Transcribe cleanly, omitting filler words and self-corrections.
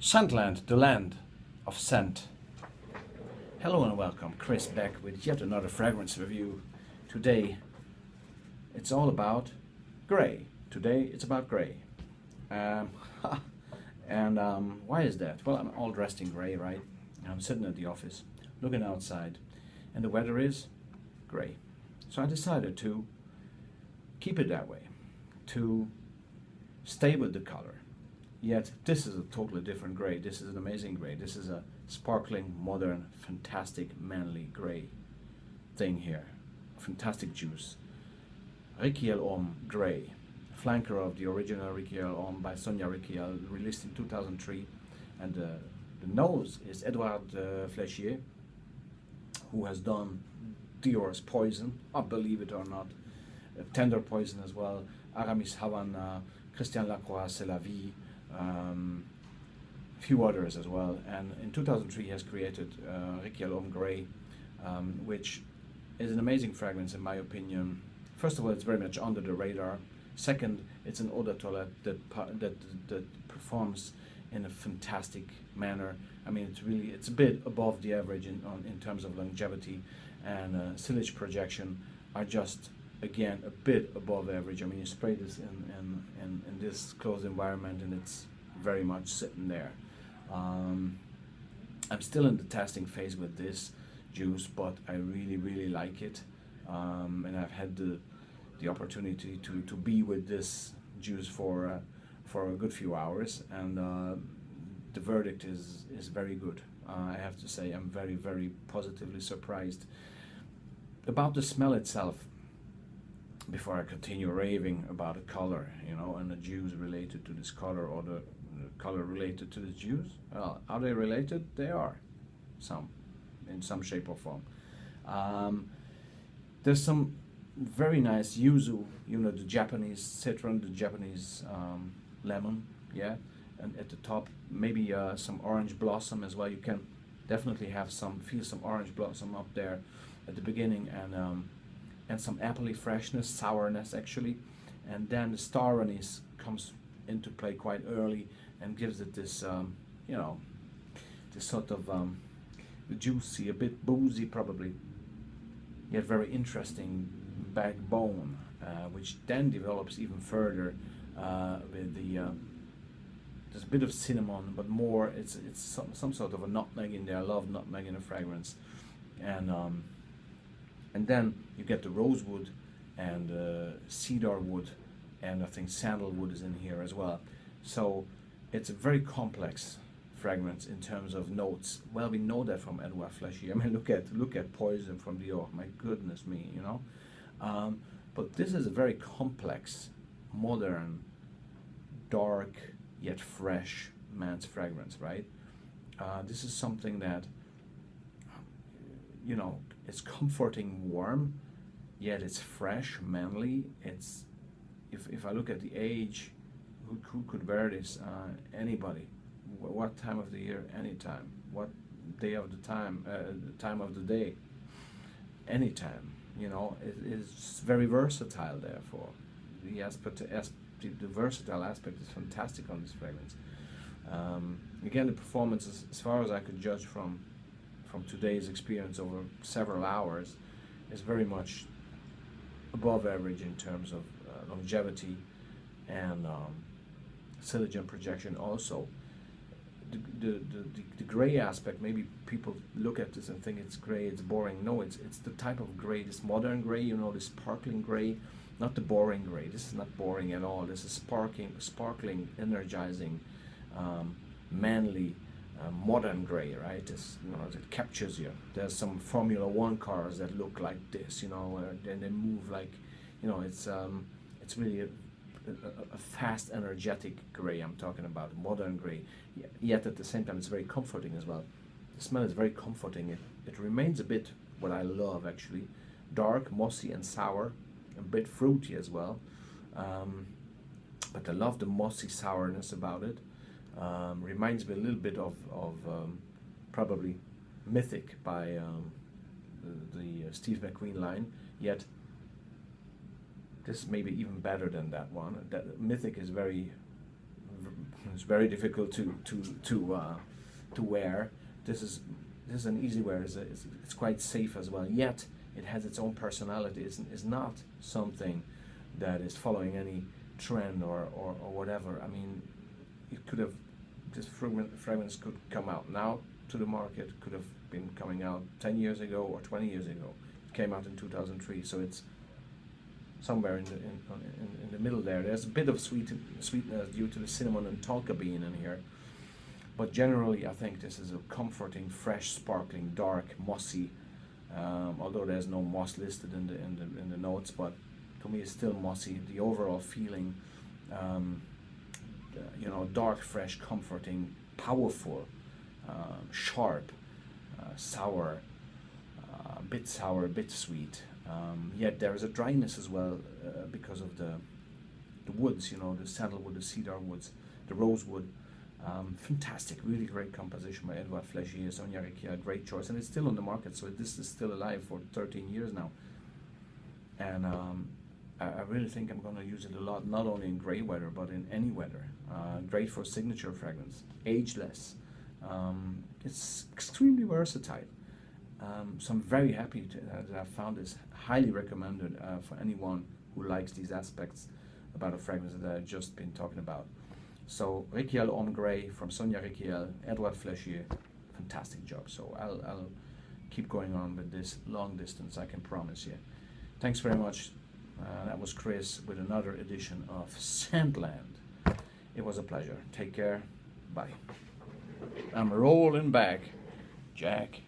Scentland, the land of scent. Hello and welcome, Chris back with yet another fragrance review. Today it's all about grey. Today it's about grey. Um, why is that? Well, I'm all dressed in grey, right? I'm sitting at the office, looking outside, and the weather is grey. So I decided to keep it that way, to stay with the color. Yet this is a totally different grey. This is an amazing grey. This is a sparkling, modern, fantastic, manly grey thing here. Fantastic juice. Rykiel Homme Grey, flanker of the original Rykiel Homme by Sonia Rykiel, released in 2003. And the nose is Edouard Flechier, who has done Dior's Poison, believe it or not, Tender Poison as well, Aramis Havana, Christian Lacroix, C'est la Vie, few others as well. And in 2003 he has created Rykiel Homme Grey, which is an amazing fragrance in my opinion. First of all, it's very much under the radar. Second, it's an eau de toilette that performs in a fantastic manner. I mean, it's a bit above the average in terms of longevity, and sillage projection are just again a bit above average. I mean, you spray this in this closed environment and it's very much sitting there. I'm still in the testing phase with this juice, but I really like it, and I've had the opportunity to be with this juice for a good few hours, and the verdict is very good. I have to say I'm very positively surprised. About the smell itself, before I continue raving about the color, and the juice related to this color, or the color related to the juice, well, are they related? They are, in some shape or form. There's some very nice yuzu, the Japanese citron, the Japanese lemon, yeah, and at the top maybe some orange blossom as well. You can definitely feel some orange blossom up there at the beginning, and some appley freshness, sourness actually, and then the star anise comes into play quite early and gives it this, this sort of juicy, a bit boozy probably, yet very interesting backbone, which then develops even further with there's a bit of cinnamon, but more it's some sort of a nutmeg in there. I love nutmeg in a fragrance, and then you get the rosewood and cedar wood, and I think sandalwood is in here as well. So it's a very complex fragrance in terms of notes. Well, we know that from Edouard Flechier. I mean, look at Poison from Dior. My goodness me, But this is a very complex, modern, dark yet fresh man's fragrance, right? This is something that it's comforting, warm, yet it's fresh, manly. It's if I look at the age, who could wear this? Anybody. What time of the year? Anytime. What day of the time of the day? Anytime. It is very versatile. Therefore, the versatile aspect is fantastic on this fragrance. Again, the performance, as far as I could judge from today's experience over several hours, is very much above average in terms of longevity and sillage and projection. Also, the gray aspect, maybe people look at this and think it's gray, it's boring. No, it's the type of gray, this modern gray, this sparkling gray, not the boring gray. This is not boring at all. This is sparkling, energizing, manly, modern gray, right? It captures you. There's some Formula One cars that look like this, and they move like, it's really a fast, energetic gray I'm talking about, modern gray. Yet at the same time, it's very comforting as well. The smell is very comforting. It remains a bit what I love actually, dark, mossy, and sour, a bit fruity as well. But I love the mossy sourness about it. Reminds me a little bit of probably Mythic by the Steve McQueen line, yet this may be even better than that one. That Mythic is It's very difficult to wear. This is an easy wear. It's quite safe as well. Yet it has its own personality. It's not something that is following any trend or whatever. I mean, it could have, this fragrance could come out now to the market, could have been coming out 10 years ago or 20 years ago. It came out in 2003, so it's somewhere in the middle there. There's a bit of sweetness due to the cinnamon and tonka bean in here, but generally I think this is a comforting, fresh, sparkling, dark, mossy. Although there's no moss listed in the notes, but to me it's still mossy. The overall feeling, you know, dark, fresh, comforting, powerful, sharp, sour, a bit sweet. Yet there is a dryness as well because of the woods, you know, the sandalwood, the cedar woods, the rosewood. Fantastic, really great composition by Edouard Flechier, Sonia Rykiel, great choice, and it's still on the market, so this is still alive for 13 years now. And I really think I'm going to use it a lot, not only in grey weather, but in any weather. Great for signature fragrance, ageless. It's extremely versatile. So I'm very happy that I found this. Highly recommended for anyone who likes these aspects about a fragrance that I've just been talking about. So Rykiel Homme Grey from Sonia Rykiel, Edouard Flechier, fantastic job. So I'll keep going on with this long distance, I can promise you. Thanks very much. That was Chris with another edition of Sandland. It was a pleasure. Take care. Bye. I'm rolling back. Jack.